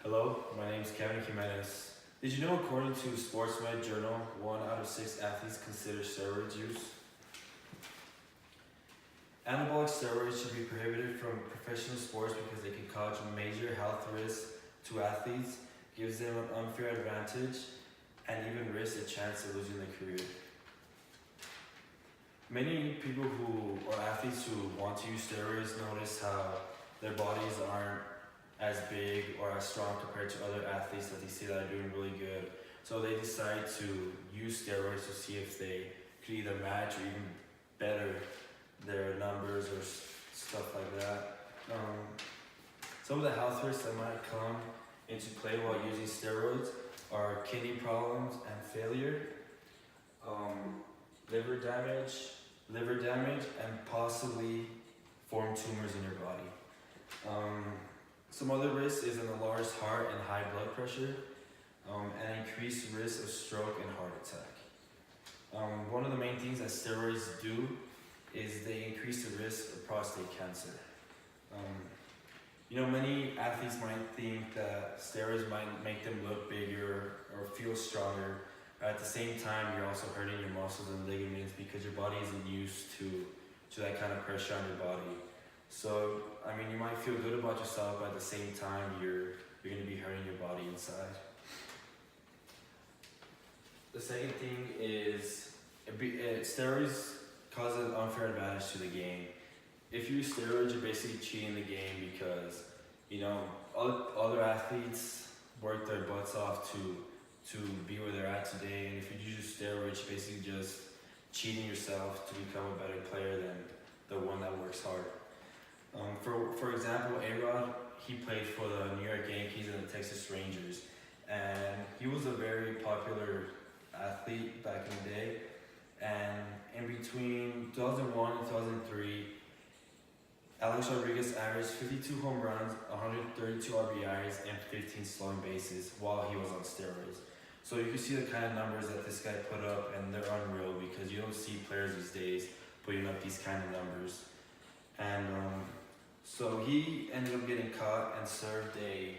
Hello, my name is Kevin Jimenez. Did you know, according to SportsMed Journal, 1 out of 6 athletes consider steroid use? Anabolic steroids should be prohibited from professional sports because they can cause major health risks to athletes, gives them an unfair advantage, and even risk a chance of losing their career. Many people or athletes who want to use steroids notice how their bodies aren't as big or as strong compared to other athletes that they see that are doing really good. So they decide to use steroids to see if they could either match or even better their numbers or stuff like that. Some of the health risks that might come into play while using steroids are kidney problems and failure, liver damage, and possibly form tumors in your body. Some other risks is an enlarged heart and high blood pressure, and increased risk of stroke and heart attack. One of the main things that steroids do is they increase the risk of prostate cancer. Many athletes might think that steroids might make them look bigger or feel stronger. At the same time, you're also hurting your muscles and ligaments because your body isn't used to that kind of pressure on your body. So, you might feel good about yourself, but at the same time, you're going to be hurting your body inside. The second thing is steroids cause an unfair advantage to the game. If you use steroids, you're basically cheating the game because, other athletes work their butts off to be where they're at today, and if you use steroids, you're basically just cheating yourself to become a better player than the one that works hard. For example, A-Rod, he played for the New York Yankees and the Texas Rangers, and he was a very popular athlete back in the day. And in between 2001 and 2003, Alex Rodriguez averaged 52 home runs, 132 RBIs, and 15 stolen bases while he was on steroids. So you can see the kind of numbers that this guy put up, and they're unreal because you don't see players these days putting up these kind of numbers. And so he ended up getting caught and served a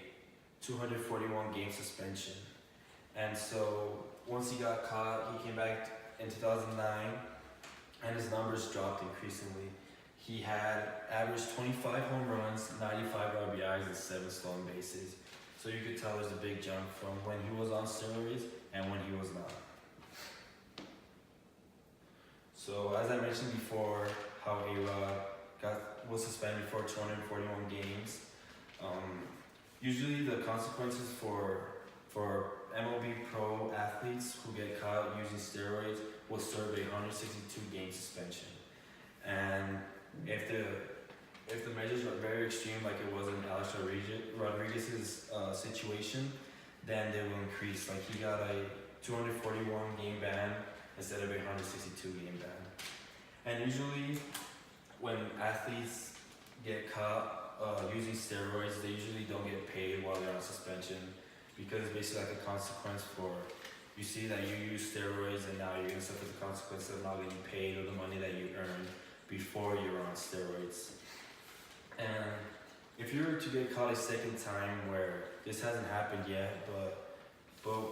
241 game suspension. And so once he got caught, he came back in 2009 and his numbers dropped increasingly. He had averaged 25 home runs, 95 RBIs, and 7 stolen bases. So you could tell there's a big jump from when he was on steroids and when he was not. So as I mentioned before, how A-Rod was suspended for 241 games. Usually the consequences for MLB pro athletes who get caught using steroids will serve a 162 game suspension. And if the measures are very extreme, like it was in Alex Rodriguez's situation, then they will increase. Like he got a 241 game ban instead of a 162 game ban. And usually, when athletes get caught using steroids, they usually don't get paid while they're on suspension because it's basically like a consequence for, you see that you use steroids and now you're going to suffer the consequence of not getting paid or the money that you earned before you were on steroids. And if you were to get caught a second time, where this hasn't happened yet, but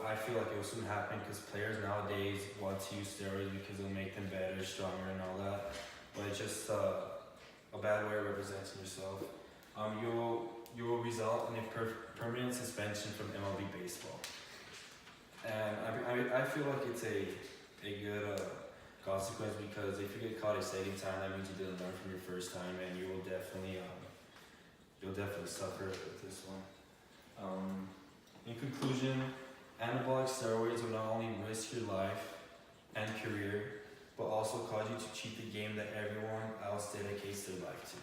I feel like it will soon happen because players nowadays want to use steroids because it'll make them better, stronger, and all that. But it's just a bad way of representing yourself. You will result in a permanent suspension from MLB baseball. And I feel like it's a good consequence because if you get caught a second time, that means you didn't learn from your first time, and you will definitely suffer with this one. In conclusion, anabolic steroids will not only risk your life and career, but also cause you to cheat the game that everyone else dedicates their life to.